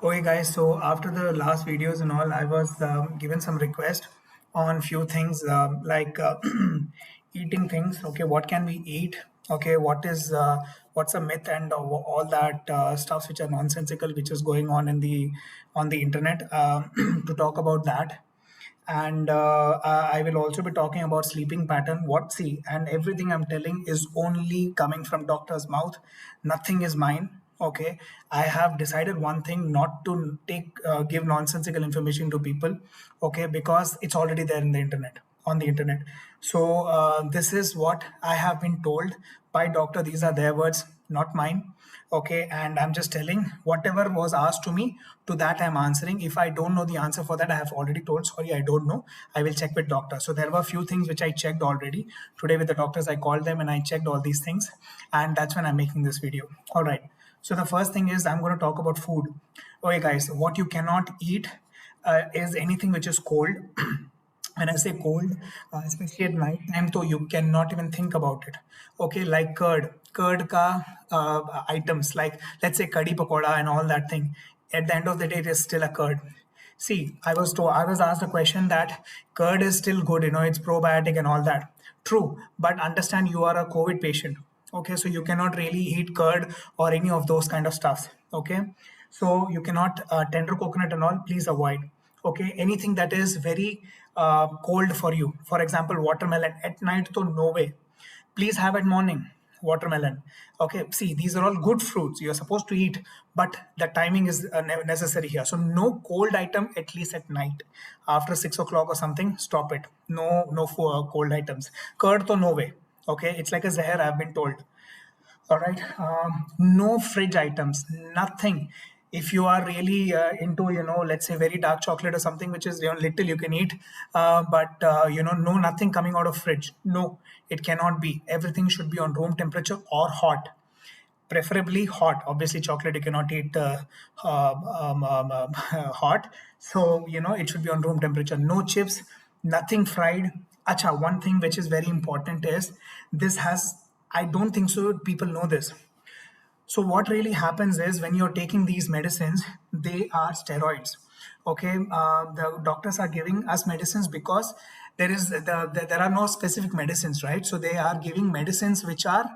Okay, guys. So after the last videos and all, I was given some request on few things like eating things. Okay, what can we eat? Okay, what's a myth and all that stuffs which are nonsensical, which is going on the internet. To talk about that, and I will also be talking about sleeping pattern. What see and everything I'm telling is only coming from doctor's mouth. Nothing is mine. Okay, I have decided one thing: not to give nonsensical information to people. Okay, because it's already there in the internet on the internet. So this is what I have been told by doctor. These are their words, not mine. Okay, and I'm just telling whatever was asked to me, to that I'm answering. If I don't know the answer for that, I have already told, sorry, I don't know, I will check with doctor. So there were a few things which I checked already today with the doctors. I called them and I checked all these things, and that's when I'm making this video. All right, so the first thing is I'm going to talk about food. Okay, guys, what you cannot eat is anything which is cold. When I say cold, especially at night time, so you cannot even think about it. Okay, like curd ka items, like let's say kadi pakoda and all that thing. At the end of the day, it is still a curd. See, I was asked a question that curd is still good, it's probiotic and all that. True, but understand you are a COVID patient. Okay, so you cannot really eat curd or any of those kind of stuffs. Okay, so you cannot tender coconut and all. Please avoid. Okay, anything that is very cold for you. For example, watermelon at night, so no way. Please have at morning watermelon. Okay, see, these are all good fruits you're supposed to eat, but the timing is necessary here. So no cold item, at least at night after 6 o'clock or something. Stop it. No cold items. Curd to no way. Okay, it's like a zahar, I've been told. All right. No fridge items, nothing. If you are really into, let's say very dark chocolate or something, which is little you can eat, but no, nothing coming out of fridge. No, it cannot be. Everything should be on room temperature or hot, preferably hot. Obviously, chocolate you cannot eat hot. So it should be on room temperature. No chips, nothing fried. Acha, one thing which is very important is this has. I don't think so. People know this. So what really happens is when you're taking these medicines, they are steroids. Okay, the doctors are giving us medicines because there are no specific medicines, right? So they are giving medicines which are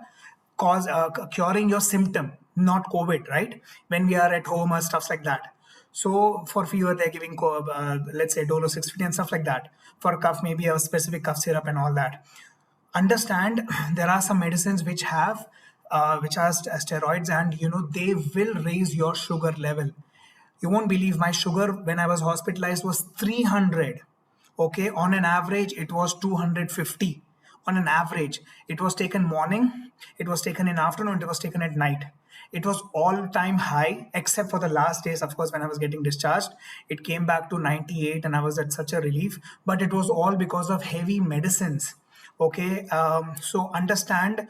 curing your symptom, not COVID, right? When we are at home or stuff like that. So for fever, they're giving let's say Dolo 650 and stuff like that. For cough, maybe a specific cough syrup and all that. Understand there are some medicines which are steroids, and they will raise your sugar level. You won't believe my sugar when I was hospitalized was 300. Okay, on an average it was 250. On an average, it was taken morning, it was taken in afternoon, it was taken at night. It was all time high except for the last days. Of course, when I was getting discharged, it came back to 98 and I was at such a relief, but it was all because of heavy medicines. Okay, so understand,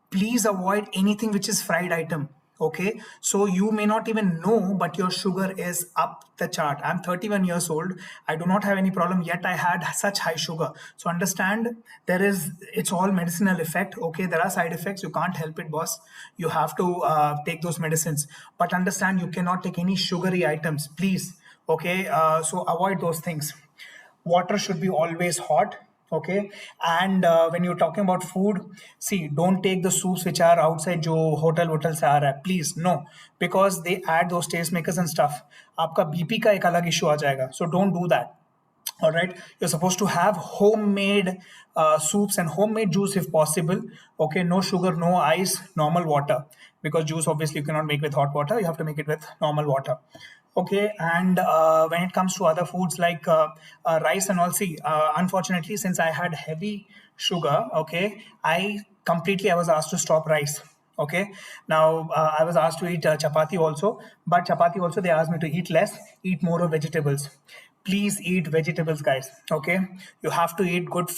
please avoid anything which is fried item. Okay, so you may not even know, but your sugar is up the chart. I'm 31 years old, I do not have any problem, yet I had such high sugar. So understand, it's all medicinal effect. Okay, there are side effects, you can't help it, boss. You have to take those medicines, but understand you cannot take any sugary items, please. Okay, so avoid those things. Water should be always hot. Okay, and when you're talking about food, see, don't take the soups which are outside jo hotel se aa raha hai, please, no, because they add those taste makers and stuff. Aapka bp ka ek alag issue aa jayega, so don't do that. All right, you're supposed to have homemade soups and homemade juice if possible. Okay, no sugar, no ice, normal water, because juice obviously you cannot make with hot water, you have to make it with normal water. Okay, and when it comes to other foods like rice and all, see, unfortunately, since I had heavy sugar, okay, I was asked to stop rice. Okay, now I was asked to eat chapati also, but chapati also they asked me to eat less, eat more of vegetables. Please eat vegetables, guys. Okay, you have to eat good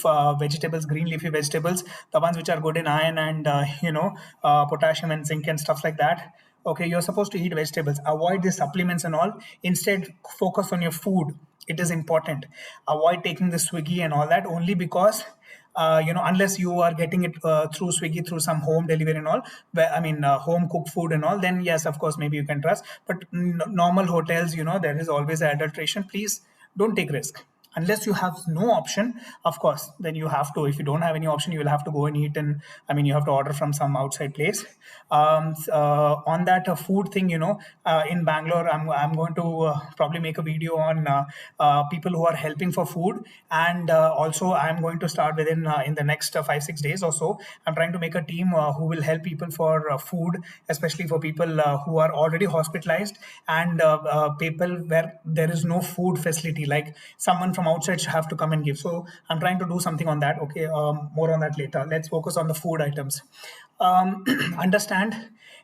vegetables, green leafy vegetables, the ones which are good in iron and potassium and zinc and stuff like that. Okay, you're supposed to eat vegetables, avoid the supplements and all. Instead, focus on your food. It is important. Avoid taking the Swiggy and all that, only because unless you are getting it through Swiggy, through some home delivery and all, where, I mean, home cooked food and all, then yes, of course, maybe you can trust. But normal hotels, there is always adulteration. Please don't take risk. Unless you have no option, of course, then you have to. If you don't have any option, you will have to go and eat, and I mean, you have to order from some outside place. On that food thing, in Bangalore, I'm going to probably make a video on people who are helping for food, and also I'm going to start within in the next 5-6 days or so. I'm trying to make a team who will help people for food, especially for people who are already hospitalized, and people where there is no food facility, like someone from outside should have to come and give. So I'm trying to do something on that. Okay, more on that later. Let's focus on the food items. Understand,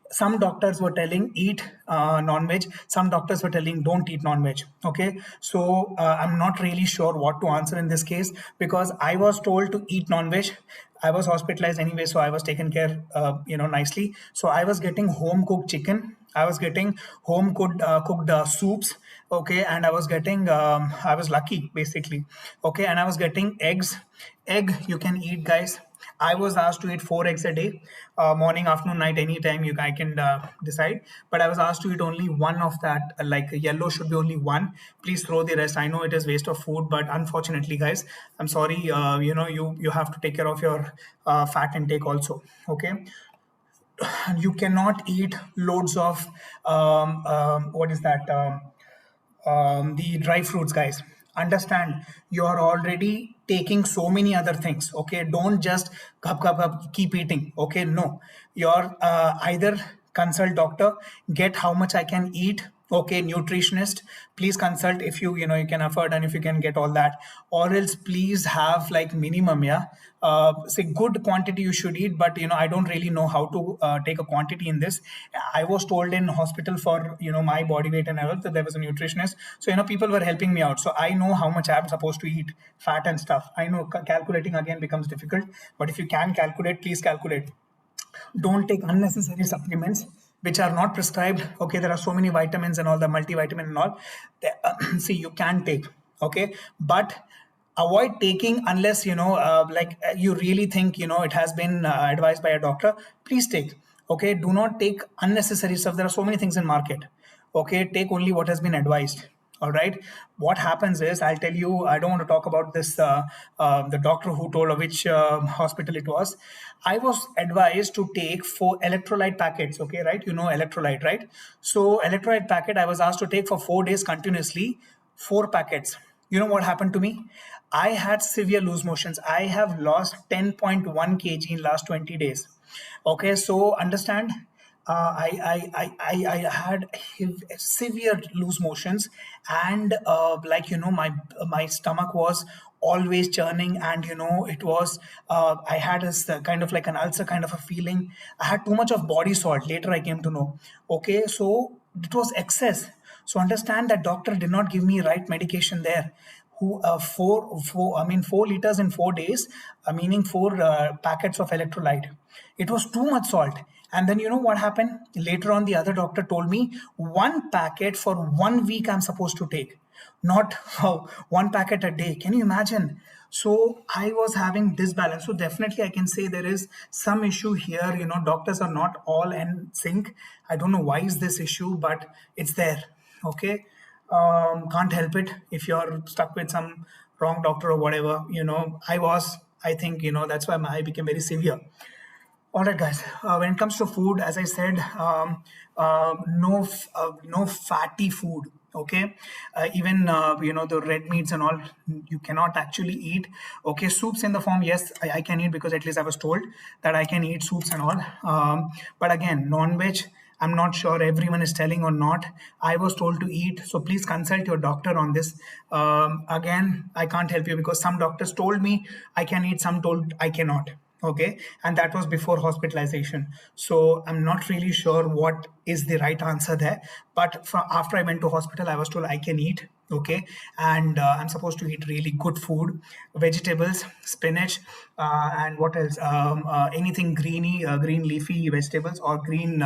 some doctors were telling eat non-veg, some doctors were telling don't eat non-veg. Okay, so I'm not really sure what to answer in this case, because I was told to eat non-veg. I was hospitalized anyway, so I was taken care nicely. So I was getting home cooked chicken, I was getting home cooked soups. Okay, and I was getting I was lucky basically. Okay, and I was getting eggs. Egg you can eat, guys. I was asked to eat 4 eggs a day, morning, afternoon, night, anytime I can decide. But I was asked to eat only one of that. Like yellow should be only one. Please throw the rest. I know it is waste of food, but unfortunately, guys, I'm sorry. You have to take care of your fat intake also. Okay, you cannot eat loads of what is that? The dry fruits, guys. Understand, you are already taking so many other things. Okay, don't just keep eating. Okay, no, you're either consult doctor, get how much I can eat. Okay, nutritionist, please consult if you can afford, and if you can get all that, or else please have like minimum, yeah, say good quantity you should eat. But I don't really know how to take a quantity in this. I was told in hospital for my body weight and all, that there was a nutritionist, so people were helping me out, so I know how much I'm supposed to eat, fat and stuff. I know calculating again becomes difficult, but if you can calculate, please calculate. Don't take unnecessary supplements which are not prescribed. Okay, there are so many vitamins and all, the multivitamin and all. See, you can take. Okay, but avoid taking unless you really think it has been advised by a doctor. Please take. Okay, do not take unnecessary stuff. There are so many things in market. Okay, take only what has been advised. All right, what happens is, I'll tell you, I don't want to talk about this the doctor who told, which hospital it was. I was advised to take 4 electrolyte packets. Okay, right, electrolyte, right? So electrolyte packet I was asked to take for 4 days continuously, 4 packets. You know what happened to me? I had severe loose motions. I have lost 10.1 kg in last 20 days. Okay, so understand, I had severe loose motions, and my stomach was always churning, and it was I had this kind of like an ulcer kind of a feeling. I had too much of body salt. Later, I came to know. Okay, so it was excess. So understand that doctor did not give me right medication there. Who 4 liters in 4 days, meaning 4 packets of electrolyte. It was too much salt. And then you know what happened? Later on, the other doctor told me 1 packet for 1 week I'm supposed to take, not 1 packet a day. Can you imagine? So I was having disbalance. So definitely I can say there is some issue here. Doctors are not all in sync. I don't know why is this issue, but it's there. Okay, can't help it if you're stuck with some wrong doctor or whatever. I think that's why I became very severe. All right, guys. When it comes to food, as I said, no fatty food. Okay, even the red meats and all, you cannot actually eat. Okay, soups in the form, yes, I can eat, because at least I was told that I can eat soups and all. But again, non-veg, I'm not sure everyone is telling or not. I was told to eat, so please consult your doctor on this. Again, I can't help you, because some doctors told me I can eat, some told I cannot. Okay, and that was before hospitalization. So I'm not really sure what is the right answer there. But after I went to hospital, I was told I can eat. okay, and I'm supposed to eat really good food, vegetables, spinach, and what else, anything greeny, green leafy vegetables or green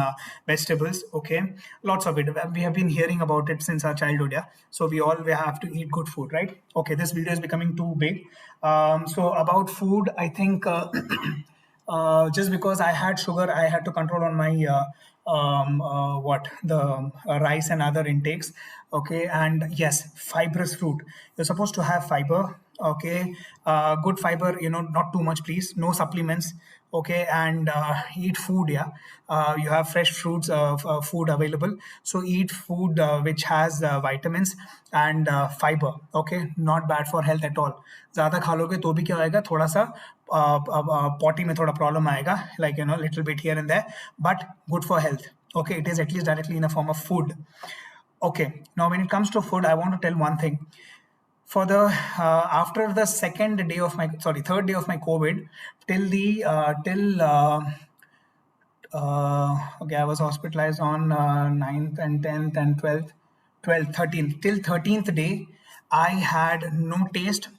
vegetables, okay, lots of it. We have been hearing about it since our childhood, yeah, so we have to eat good food, right? Okay, this video is becoming too big. So about food, I think just because I had sugar, I had to control on my what the rice and other intakes. Okay, and yes, fibrous fruit. You're supposed to have fiber. Okay, good fiber. Not too much, please. No supplements. Okay, and eat food. Yeah, you have fresh fruits, food available. So eat food which has vitamins and fiber. Okay, not bad for health at all. ज़्यादा खा लोगे तो भी क्या होएगा, थोड़ा सा potty में थोड़ा प्रॉब्लम आएगा, like little bit here and there, but good for health. Okay, it is at least directly in a form of food. Okay, now when it comes to food, I want to tell one thing. For the after the third day of my COVID, till the till okay, I was hospitalized on 9th and 10th and 12th, 13th. Till 13th day, I had no taste.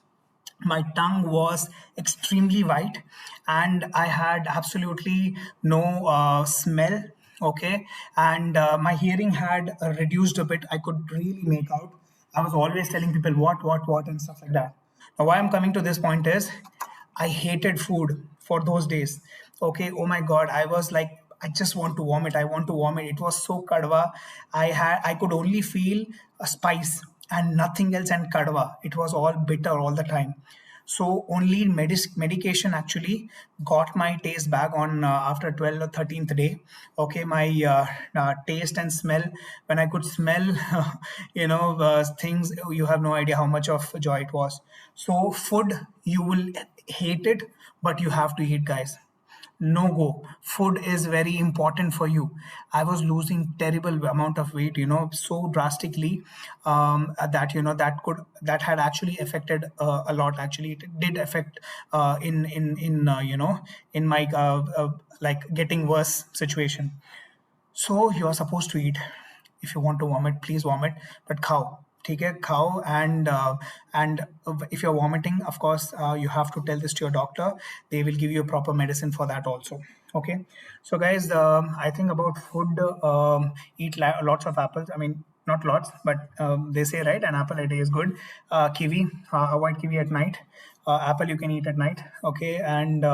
My tongue was extremely white, and I had absolutely no smell. Okay, and my hearing had reduced a bit. I could really make out. I was always telling people what, and stuff like that. Now, why I'm coming to this point is I hated food for those days. Okay, oh my god, I was like, I just want to vomit. I want to vomit. It was so kadwa. I could only feel a spice and nothing else, and kadwa. It was all bitter all the time. So only medication actually got my taste back on after 12th or 13th day. Okay, my taste and smell, when I could smell, things, you have no idea how much of joy it was. So food, you will hate it, but you have to eat, guys. No go. Food is very important for you. I was losing terrible amount of weight, so drastically, that that had actually affected a lot. Actually, it did affect in my like getting worse situation. So you are supposed to eat. If you want to vomit, please vomit, but खाओ. ठीक है, खाओ. And if you're vomiting, of course, you have to tell this to your doctor. They will give you proper medicine for that also. Okay, so guys, I think about food, eat lots of apples. I mean, not lots, but they say, right, an apple a day is good. Kiwi, avoid kiwi at night. Apple you can eat at night. Okay, and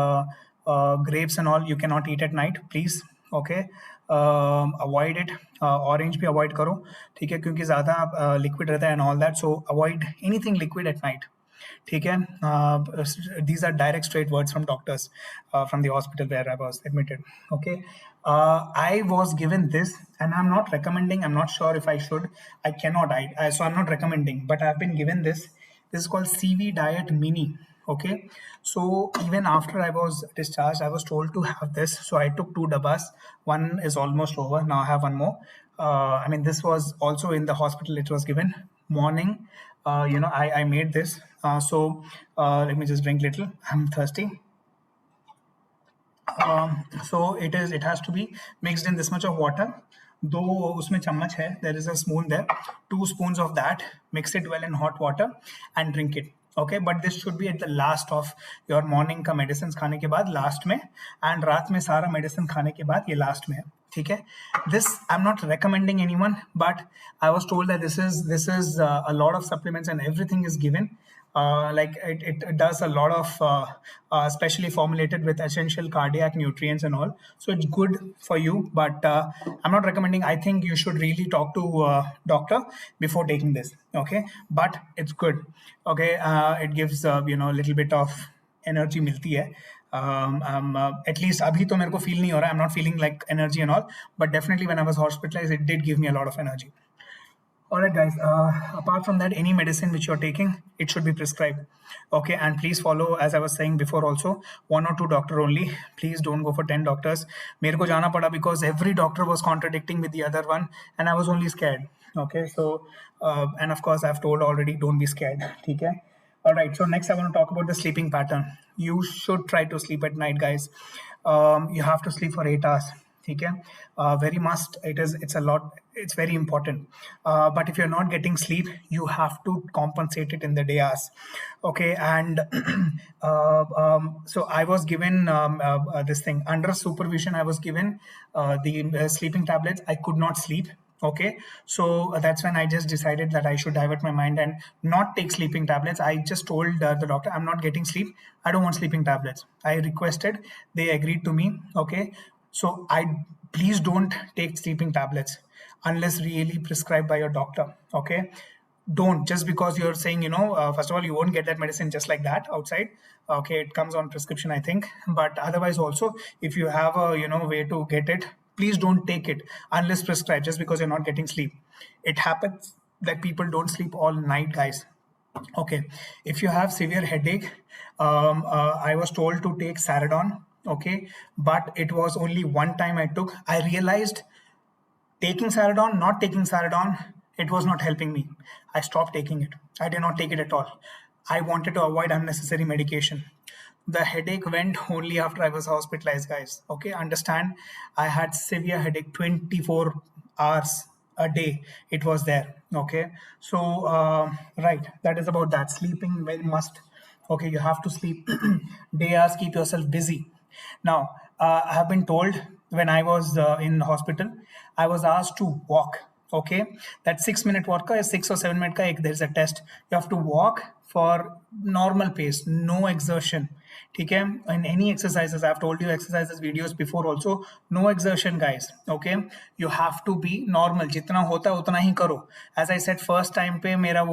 grapes and all you cannot eat at night, please. Okay, avoid it. Orange भी avoid करो, ठीक है, क्योंकि ज़्यादा liquid रहता है and all that. So avoid anything liquid at night. ठीक है, these are direct straight words from doctors from the hospital where I was admitted. Okay, I was given this, and I'm not recommending. I'm not sure if I should. I cannot. So I'm not recommending, but I've been given this. This is called CV Diet Mini. Okay, so even after I was discharged, I was told to have this. So I took 2 dabbas. One is almost over. Now I have one more. I mean, this was also in the hospital. It was given morning. I made this. So let me just drink little. I'm thirsty. So it has to be mixed in this much of water. दो उसमें चम्मच है, there is a spoon there. 2 spoons of that. Mix it well in hot water and drink it. Okay, but this should be at the last of your morning का medicines खाने के बाद last में, and रात में सारा medicine खाने के बाद ये last में है. ठीक है, this I'm not recommending anyone, but I was told that this is a lot of supplements and everything is given. Like it does a lot of specially formulated with essential cardiac nutrients and all, so it's good for you, but I'm not recommending. I think you should really talk to doctor before taking this. Okay, but it's good. Okay, it gives a little bit of energy मिलती है. At least अभी तो मेरे को feel नहीं हो रहा. I'm not feeling like energy and all, but definitely when I was hospitalized, it did give me a lot of energy. All right, guys. Apart from that, any medicine which you're taking, it should be prescribed. Okay, and please follow, as I was saying before, also 1 or 2 doctor only. Please don't go for 10 doctors. मेरे को जाना पड़ा because every doctor was contradicting with the other one, and I was only scared. Okay, so and of course I've told already, don't be scared. ठीक है. All right. So next, I want to talk about the sleeping pattern. You should try to sleep at night, guys. You have to sleep for 8 hours. ठीक है, very must, it's a lot, it's very important. But if you're not getting sleep, you have to compensate it in the day hours. Okay, and so I was given this thing under supervision. I was given the sleeping tablets. I could not sleep. Okay, so that's when I just decided that I should divert my mind and not take sleeping tablets. I just told the doctor, I'm not getting sleep, I don't want sleeping tablets. I requested, they agreed to me. Okay, so I, please don't take sleeping tablets unless really prescribed by your doctor. Okay, don't, just because you're saying, first of all, you won't get that medicine just like that outside. Okay, it comes on prescription, I think. But otherwise also, if you have a way to get it, please don't take it unless prescribed, just because you're not getting sleep. It happens that people don't sleep all night, guys. Okay, if you have severe headache, I was told to take Saradon. Okay, but it was only one time I took. I realized taking Saradon, not taking Saradon, it was not helping me. I stopped taking it. I did not take it at all. I wanted to avoid unnecessary medication. The headache went only after I was hospitalized, guys. Okay, understand? I had severe headache 24 hours a day. It was there. Okay, so right, that is about that. Sleeping very must. Okay, you have to sleep. Day hours, keep yourself busy. Now, I have been told when I was in hospital, I was asked to walk. Okay, that 6 minute walk is 6 or 7 minute ka there's a test. You have to walk for normal pace, no exertion. Okay, in any exercises, I've told you exercises videos before also, no exertion, guys. Okay, you have to be normal. Jitna hota hai, utna hi karo. As I said, first time pe mera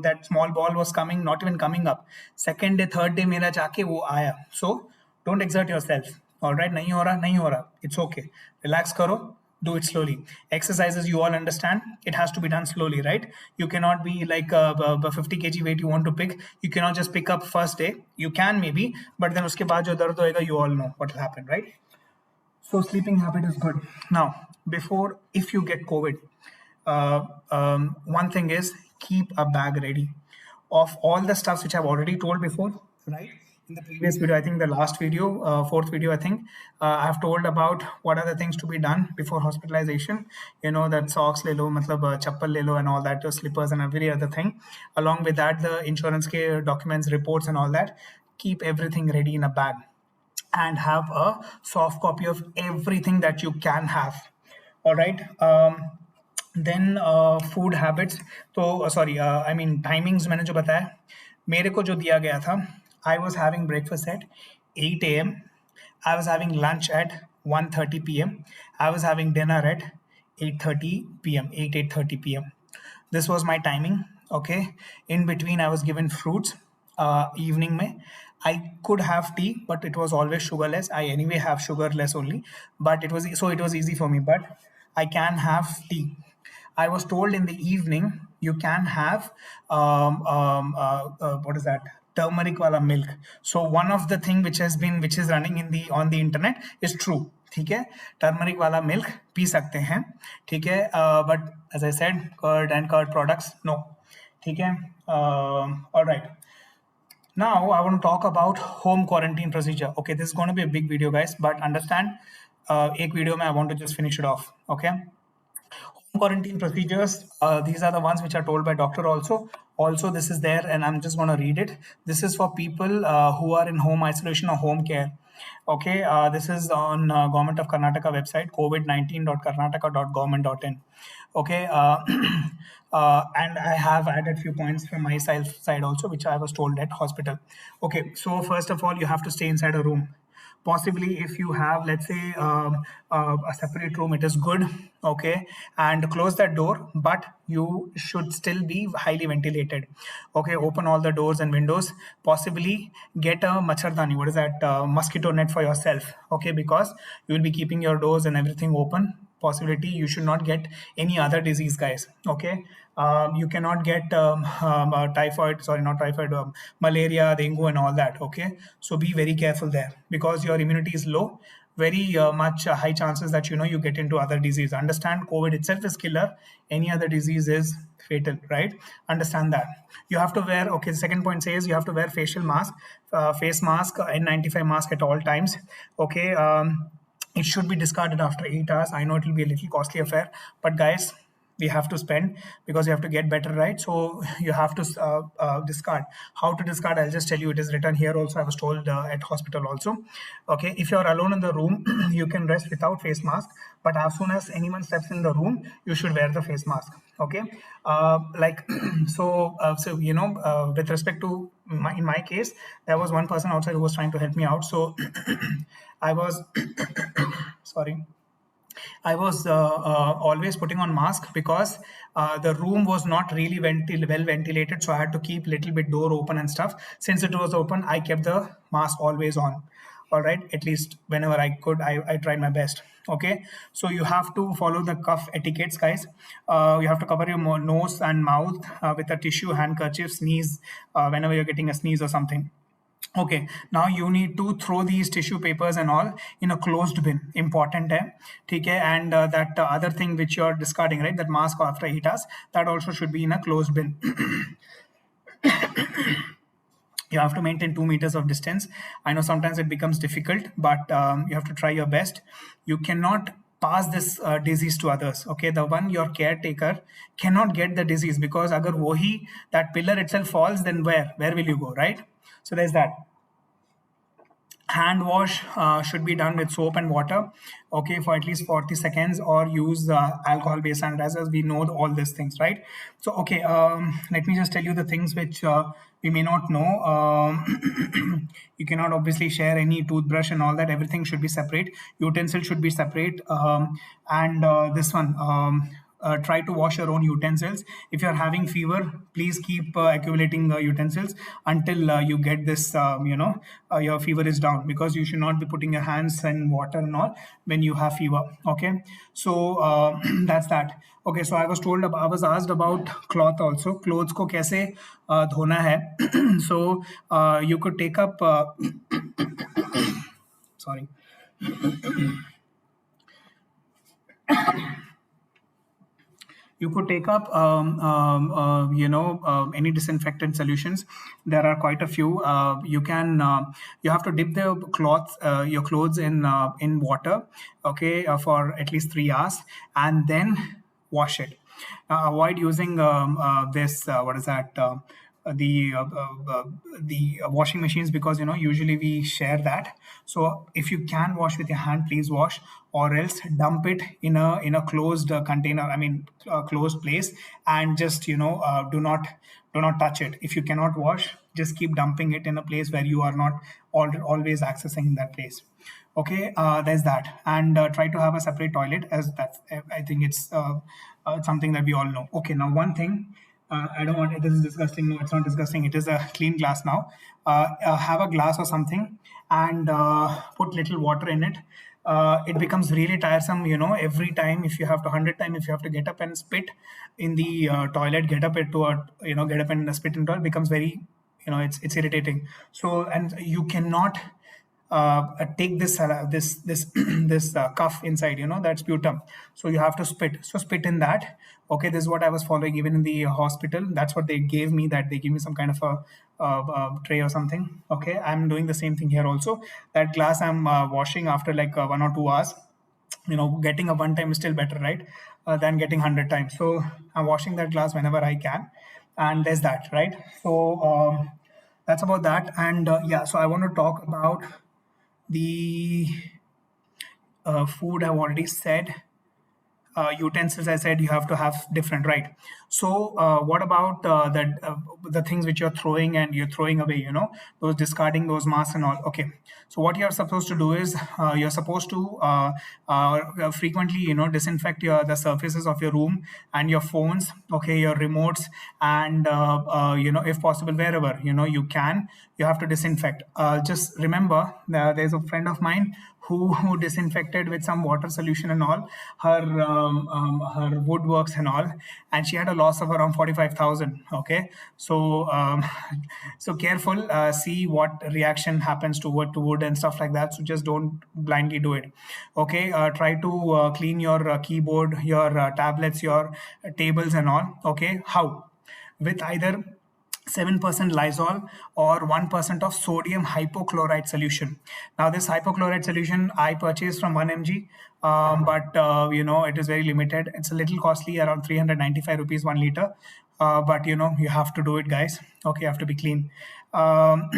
that small ball was coming, not even coming up. Second day, third day, mera jaake wo aaya. So don't exert yourself. All right, nahi ho raha, nahi ho raha. It's okay. Relax karo. Do it slowly. Exercises, you all understand, it has to be done slowly, right? You cannot be like a 50 kg weight you want to pick. You cannot just pick up first day. You can maybe, but then uske baad jo dard hoega, you all know what will happen, right? So sleeping habit is good. Now, before, if you get COVID, one thing is keep a bag ready of all the stuffs which I've already told before, right? In the previous video, I think the last video, fourth video, I think, I've told about what are the things to be done before hospitalization. That socks le lo, matlab chappal le lo and all that, slippers and every other thing. Along with that, the insurance ke documents, reports and all that. Keep everything ready in a bag and have a soft copy of everything that you can have. All right. Then food habits. तो sorry, I mean timings मैंने जो बताया, मेरे को जो दिया गया था, I was having breakfast at 8 a.m. I was having lunch at 1:30 p.m. I was having dinner at 8:30 p.m. 8:30 p.m. This was my timing. Okay, in between I was given fruits. Evening mein I could have tea, but it was always sugarless. I anyway have sugarless only, but it was easy for me. But I can have tea. I was told in the evening you can have what is that, turmeric wala milk. So one of the thing which is running in the on the internet is true. ठीक है, turmeric वाला milk P सकते हैं. ठीक है, but as I said, curd and curd products no. ठीक है, alright. Now I want to talk about home quarantine procedure. Okay, this is going to be a big video, guys, but understand, एक video में I want to just finish it off. Okay, home quarantine procedures, these are the ones which are told by doctor also. This is there and I'm just going to read it. This is for people who are in home isolation or home care. Okay, this is on Government of Karnataka website, covid19.karnataka.government.in. Okay, and I have added few points from my side also, which I was told at hospital. Okay, so first of all, you have to stay inside a room. Possibly if you have, let's say, a separate room, it is good. Okay, and close that door, but you should still be highly ventilated. Okay, open all the doors and windows. Possibly get a machardani, what is that, mosquito net for yourself. Okay, because you will be keeping your doors and everything open. Possibility you should not get any other disease, guys. Okay, you cannot get typhoid, sorry, not typhoid, malaria, dengue and all that. Okay, so be very careful there, because your immunity is low. Very much high chances that you get into other disease. Understand, COVID itself is killer, any other disease is fatal, right? Understand that. You have to wear, okay, the second point says you have to wear facial mask, face mask, N95 mask at all times. Okay, it should be discarded after 8 hours. I know it will be a little costly affair, but guys, we have to spend because you have to get better, right? So you have to discard. How to discard? I'll just tell you. It is written here also. I was told at hospital also. Okay, if you are alone in the room, you can rest without face mask. But as soon as anyone steps in the room, you should wear the face mask. Okay, like so with respect to in my case, there was one person outside who was trying to help me out. So I was sorry, I was always putting on mask because the room was not really well ventilated, so I had to keep little bit door open and stuff. Since it was open, I kept the mask always on. All right, at least whenever I could, I tried my best. Okay, so you have to follow the cough etiquettes, guys. You have to cover your nose and mouth with a tissue, handkerchief, sneeze whenever you're getting a sneeze or something. Okay, now you need to throw these tissue papers and all in a closed bin. Important hai, theek hai? And that other thing which you're discarding, right? That mask after 8 hours, that also should be in a closed bin. You have to maintain 2 meters of distance. I know sometimes it becomes difficult, but you have to try your best. You cannot pass this disease to others. Okay, the one your caretaker cannot get the disease, because agar wohi that pillar itself falls, then where will you go, right? So there's that. Hand wash should be done with soap and water, okay, for at least 40 seconds, or use alcohol based sanitizers. We know all these things, right? So okay, let me just tell you the things which we may not know. You cannot obviously share any toothbrush and all that. Everything should be separate. Utensil should be separate. And this one, try to wash your own utensils. If you're having fever, please keep accumulating utensils until you get this, your fever is down, because you should not be putting your hands in water and all when you have fever. Okay, so that's that. Okay, so I was asked about cloth also. Clothes ko kaise dhona hai? So you could take up, sorry. You could take up any disinfectant solutions. There are quite a few. You have to dip the cloth your clothes in water, okay, for at least 3 hours, and then wash it. Avoid using this what is that the washing machines, because usually we share that. So if you can wash with your hand, please wash, or else dump it in a closed container, I mean closed place, and just do not touch it. If you cannot wash, just keep dumping it in a place where you are not always accessing that place. Okay, there's that. And try to have a separate toilet, as that's, I think it's something that we all know. Okay, now one thing, I don't want, this is disgusting. No, it's not disgusting. It is a clean glass now. Have a glass or something, and put little water in it. It becomes really tiresome, every time. If you have to 100 times, if you have to get up and spit in the toilet, get up and spit in toilet, becomes very, it's irritating. So, and you cannot take this this cuff inside, that's sputum. So you have to spit in that. Okay, this is what I was following even in the hospital. That's what they gave me, that they give me some kind of a tray or something. Okay, I'm doing the same thing here also. That glass I'm washing after like 1 or 2 hours. Getting a one time is still better, right, than getting 100 times. So I'm washing that glass whenever I can, and there's that, right? So that's about that. And yeah, so I want to talk about the food. I've already said. Utensils, I said you have to have different, right? So what about the things which you're throwing and you're throwing away, those discarding those masks and all? Okay, so what you're supposed to do is you're supposed to frequently, disinfect the surfaces of your room and your phones, okay, your remotes, and if possible, wherever you can, you have to disinfect. Just remember, there's a friend of mine who disinfected with some water solution and all her woodworks and all, and she had a loss of around 45,000. Okay, so so careful. See what reaction happens to wood and stuff like that. So just don't blindly do it. Okay, try to clean your keyboard, your tablets, your tables and all. Okay, how? With either 7% Lysol, or 1% of sodium hypochlorite solution. Now, this hypochlorite solution I purchased from 1 mg, but it is very limited. It's a little costly, around 395 rupees 1 liter. But you have to do it, guys. Okay, you have to be clean. Um,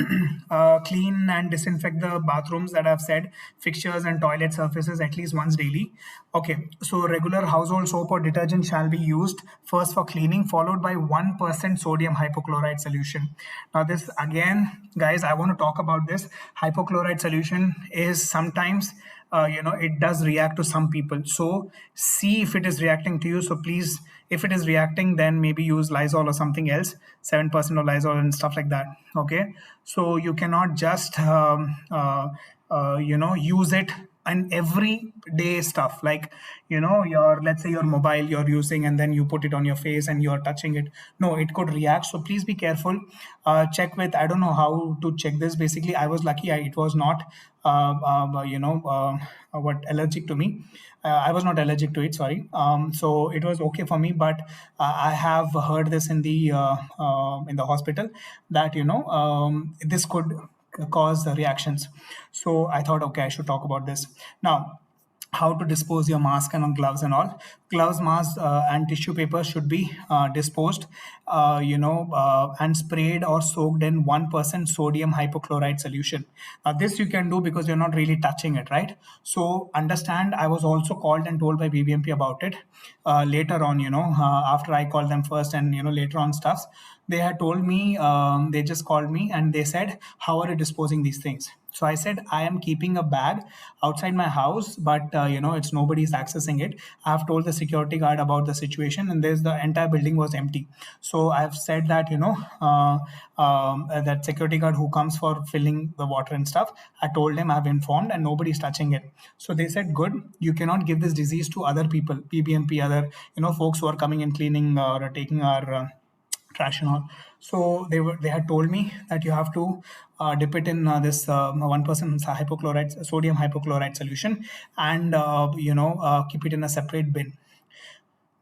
Clean and disinfect the bathrooms that I've said, fixtures and toilet surfaces at least once daily. Okay, so regular household soap or detergent shall be used first for cleaning, followed by 1% sodium hypochlorite solution. Now, this again, guys, I want to talk about this. Hypochlorite solution is sometimes it does react to some people, so see if it is reacting to you. So please, if it is reacting, then maybe use Lysol or something else, 7% of Lysol and stuff like that. Okay, so you cannot just use it and everyday stuff, like your, let's say, your mobile you're using and then you put it on your face and you're touching it. No, it could react, so please be careful. Check with, I don't know how to check this. Basically, I was lucky, it was not what allergic to me. I was not allergic to it, sorry. So it was okay for me, but I have heard this in the hospital that this could cause reactions. So I thought, okay, I should talk about this now. How to dispose your mask and on gloves and all. Gloves, masks, and tissue paper should be disposed, and sprayed or soaked in 1% sodium hypochlorite solution. Now, this you can do because you're not really touching it, right? So understand, I was also called and told by BBMP about it later on, after I called them first, and later on stuffs. They had told me, they just called me and they said, how are you disposing these things? So I said, I am keeping a bag outside my house, but it's nobody's accessing it. I have told the security guard about the situation, and there's the entire building was empty. So I've said that that security guard who comes for filling the water and stuff, I told him, I've informed, and nobody's touching it. So they said, good, you cannot give this disease to other people, PBMP, other folks who are coming and cleaning or taking our trash and all. So they had told me that you have to dip it in this 1% hypochlorite, sodium hypochlorite solution, and keep it in a separate bin.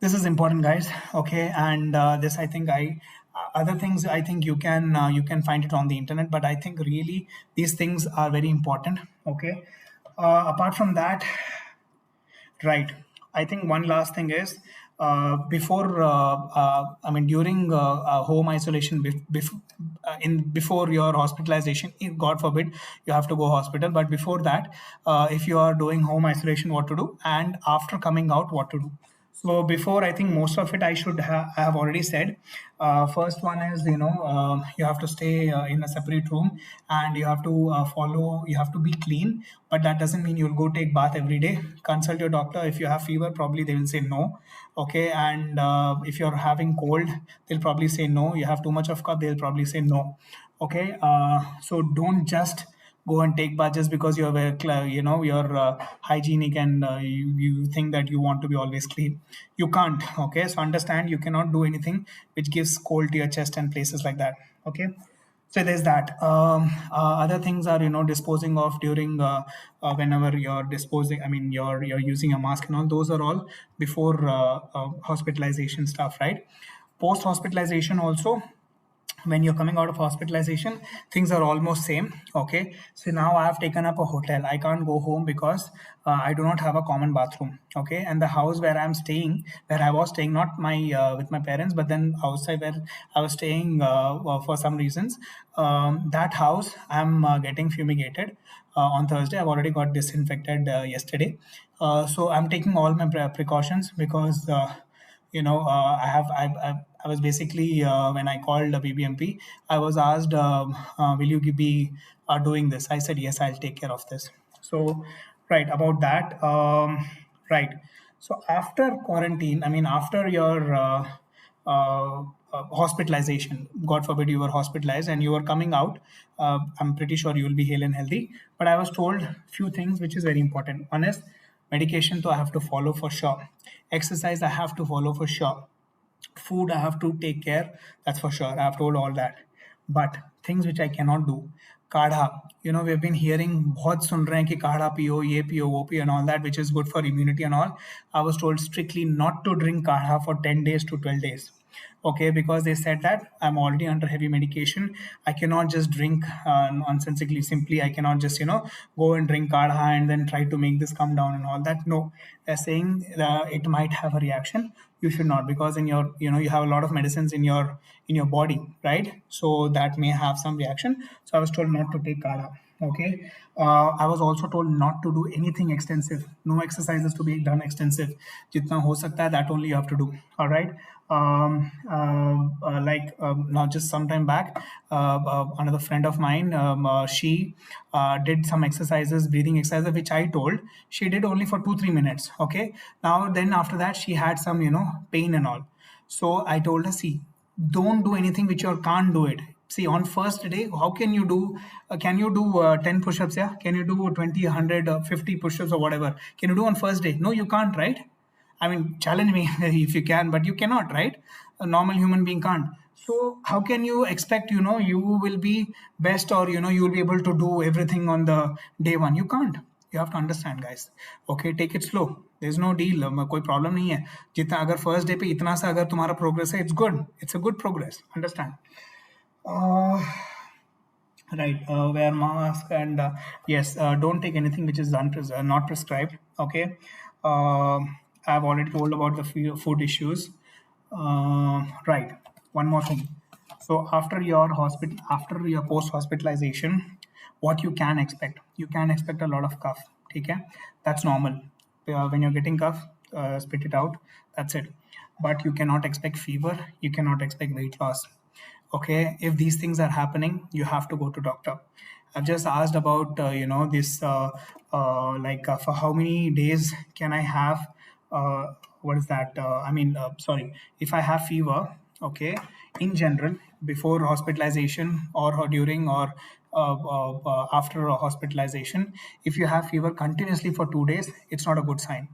This is important, guys. Okay, and this, I think, I other things, I think you can find it on the internet, but I think really these things are very important. Okay, apart from that, right. I think one last thing is, I mean, during home isolation, before your hospitalization, if God forbid you have to go hospital, but before that, if you are doing home isolation, what to do, and after coming out, what to do. So before, I think most of it I have already said. First one is, you have to stay in a separate room, and you have to you have to be clean. But that doesn't mean you'll go take bath every day. Consult your doctor. If you have fever, probably they will say no. Okay, and if you're having cold, they'll probably say no. You have too much of cough, they'll probably say no. Okay, so don't just go and take bath just because you're you're hygienic, and you think that you want to be always clean. You can't. Okay, so understand, you cannot do anything which gives cold to your chest and places like that. Okay, so there's that. Other things are, disposing of during whenever you're disposing, I mean, you're using a mask and all. Those are all before hospitalization stuff, right? Post hospitalization also, when you're coming out of hospitalization, things are almost same. Okay, so now I have taken up a hotel. I can't go home because I do not have a common bathroom. Okay, and the house where I was staying, not my with my parents, but then outside where I was staying, for some reasons, that house I'm getting fumigated on Thursday. I've already got disinfected yesterday. So I'm taking all my precautions, because I was basically, when I called the BBMP, I was asked, will you be doing this? I said, yes, I'll take care of this. So, right, about that. Right. So after quarantine, I mean, after your hospitalization, God forbid you were hospitalized and you were coming out, I'm pretty sure you will be hale and healthy. But I was told few things which is very important. One is medication, so I have to follow for sure. Exercise, I have to follow for sure. Food, I have to take care, that's for sure. I have told all that. But things which I cannot do, काढ़ा, we've been hearing, बहुत सुन रहे हैं कि काढ़ा पियो, ये पियो, वो पियो, and all that, which is good for immunity and all. I was told strictly not to drink काढ़ा for 10 days to 12 days. Okay, because they said that I'm already under heavy medication. I cannot just drink nonsensically. Simply, I cannot just go and drink kadha and then try to make this come down and all that. No, they're saying it might have a reaction. You should not, because in your you have a lot of medicines in your body, right? So that may have some reaction. So I was told not to take kadha. Okay. I was also told not to do anything extensive. No exercises to be done extensive. Jitna ho sakta hai, that only you have to do. All right. Like not just some time back, another friend of mine, she did some exercises, breathing exercises, which I told she did only for 2-3 minutes. Okay. Now then after that she had some pain and all. So I told her, see, don't do anything which you can't do it. See, on first day, how can you do? Can you do 10 push-ups? Yeah. Can you do 20, 100, 50 push-ups or whatever? Can you do on first day? No, you can't, right? I mean, challenge me if you can, but you cannot, right? A normal human being can't. So how can you expect, you will be best, or, you will be able to do everything on the day one? You can't. You have to understand, guys. Okay, take it slow. There's no deal. कोई problem नहीं है. जितना अगर first day पे इतना सा अगर तुम्हारा progress है, it's good. It's a good progress. Understand? Uh, right. Wear mask, and yes, don't take anything which is not prescribed. Okay. I've already told about the food issues. Right. One more thing. So after your post hospitalization, what you can expect? You can expect a lot of cough. Okay, that's normal. When you're getting cough, spit it out. That's it. But you cannot expect fever. You cannot expect weight loss. Okay, if these things are happening, you have to go to doctor. I've just asked about this like for how many days can I have what is that sorry, if I have fever, okay, in general, before hospitalization or during or after a hospitalization, if you have fever continuously for 2 days, it's not a good sign.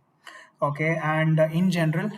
Okay, and in general,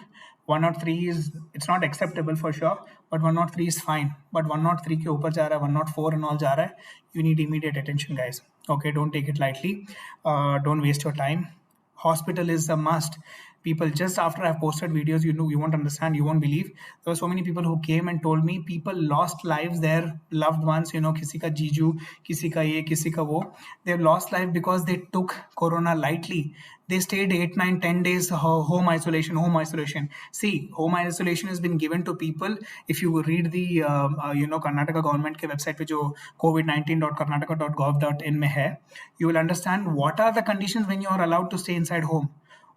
103 is, it's not acceptable for sure, but 103 is fine. But 103 ke upar ja raha hai, 104 and all ja raha hai, you need immediate attention, guys. Okay, don't take it lightly. Don't waste your time. Hospital is a must. People, just after I've posted videos, you won't understand, you won't believe. There were so many people who came and told me people lost lives, their loved ones, kisi ka jiju, kisi ka ye, kisi ka wo. They've lost life because they took corona lightly. They stayed 8, 9, 10 days home isolation, home isolation. See, home isolation has been given to people. If you read the Karnataka government ke website pe jo covid19.karnataka.gov.in mein hai, you will understand what are the conditions when you are allowed to stay inside home.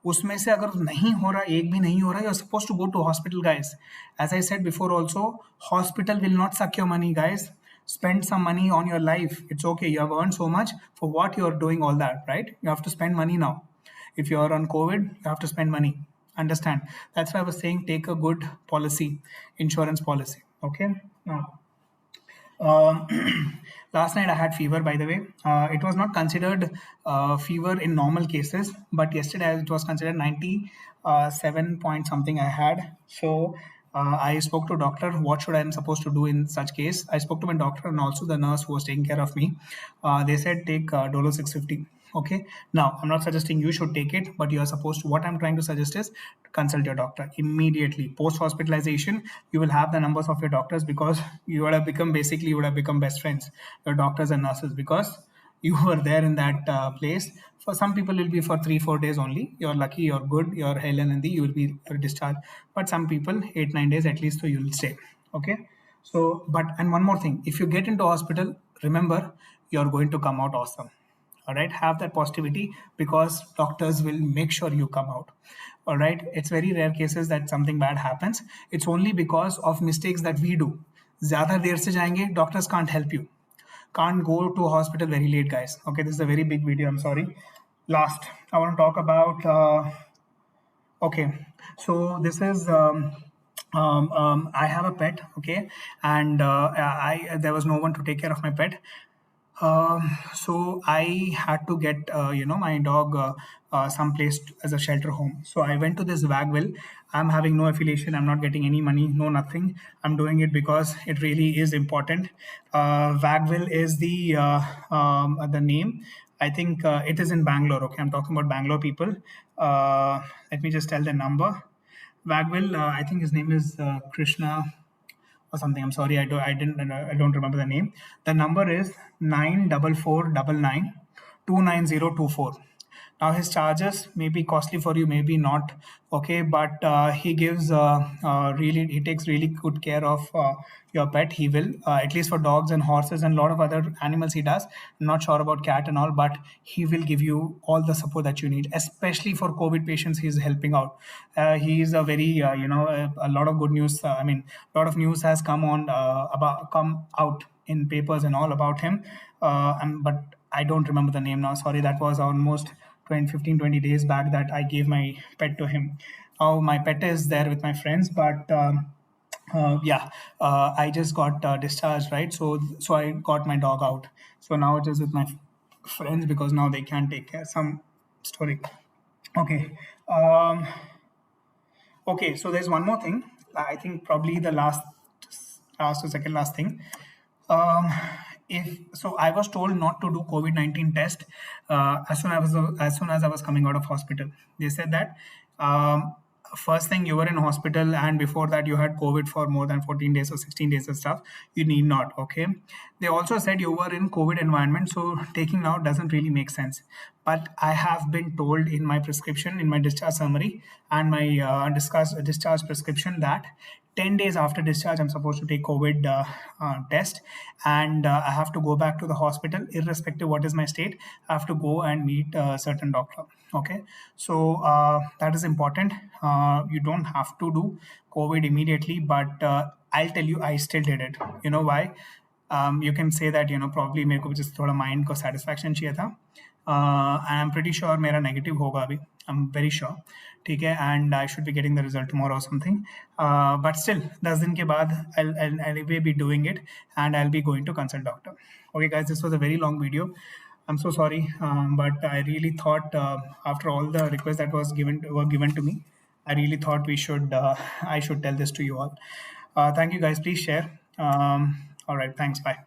उसमें से अगर नहीं हो रहा, एक भी नहीं हो रहा, you're supposed to go to hospital, guys. As I said before also, hospital will not suck your money, guys. Spend some money on your life. It's okay, you have earned so much, for what you're doing all that, right? You have to spend money now. If you're on COVID, you have to spend money. Understand? That's why I was saying take a good policy, insurance policy. Okay. Now, um, last night I had fever, by the way. It was not considered fever in normal cases, but yesterday it was considered 97 point something I had. So I spoke to doctor. What should I am supposed to do in such case? I spoke to my doctor and also the nurse who was taking care of me. They said take Dolo 650. Okay. Now I'm not suggesting you should take it, but you are supposed to. What I'm trying to suggest is consult your doctor immediately post hospitalization. You will have the numbers of your doctors, because you would have become best friends, your doctors and nurses, because you were there in that place. For some people, it will be for 3-4 days only. You're lucky, you're good, you're hell and Nandi, you will be discharged. But some people, 8-9 days at least, so you will stay. Okay. So, but, and one more thing, if you get into hospital, remember, you're going to come out awesome. All right, have that positivity, because doctors will make sure you come out. All right, it's very rare cases that something bad happens. It's only because of mistakes that we do. ज़्यादा देर से जाएंगे, doctors can't help you. Can't go to hospital very late, guys. Okay, this is a very big video, I'm sorry. Last, I want to talk about okay, so this is I have a pet. Okay, and there was no one to take care of my pet. So I had to get my dog someplace as a shelter home. So I went to this Wagville. I'm having no affiliation. I'm not getting any money. No nothing. I'm doing it because it really is important. Wagville is the name. I think it is in Bangalore. Okay, I'm talking about Bangalore people. Let me just tell the number. Wagville. I think his name is Krishna or something. I'm sorry, I don't remember the name. The number is 94499 29024. Now his charges may be costly for you, maybe not. Okay, but he takes really good care of your pet. He will, at least for dogs and horses and a lot of other animals he does. I'm not sure about cat and all, but he will give you all the support that you need, especially for COVID patients. He's helping out. He is a very a lot of good news. I mean, a lot of news has come out in papers and all about him. But I don't remember the name now. Sorry, that was almost 20, 15, 20 days back that I gave my pet to him. Now my pet is there with my friends, but yeah, I just got discharged, right? So I got my dog out. So now it is with my friends because now they can take care. Some story. Okay. Okay. So there's one more thing. I think probably the last or second last thing. Um, if so, I was told not to do COVID-19 test as soon as I was coming out of hospital. They said that um, first thing you were in hospital and before that you had COVID for more than 14 days or 16 days and stuff. You need not. Okay. They also said you were in COVID environment, so taking out doesn't really make sense. But I have been told in my prescription, in my discharge summary, and my discharge prescription that 10 days after discharge, I'm supposed to take COVID test, and I have to go back to the hospital, irrespective what is my state. I have to go and meet a certain doctor. Okay, so that is important. You don't have to do COVID immediately, but I'll tell you, I still did it. You know why? You can say that probably मेरे को भी just थोड़ा mind को satisfaction चाहिए था. I am pretty sure मेरा negative होगा अभी. I am very sure. ठीक है, and I should be getting the result tomorrow something. But still 10 दिन के बाद I will be doing it and I will be going to consult doctor. Okay guys, this was a very long video. I'm so sorry, but I really thought after all the requests that were given to me, I really thought I should tell this to you all. Thank you guys. Please share. All right, thanks. Bye.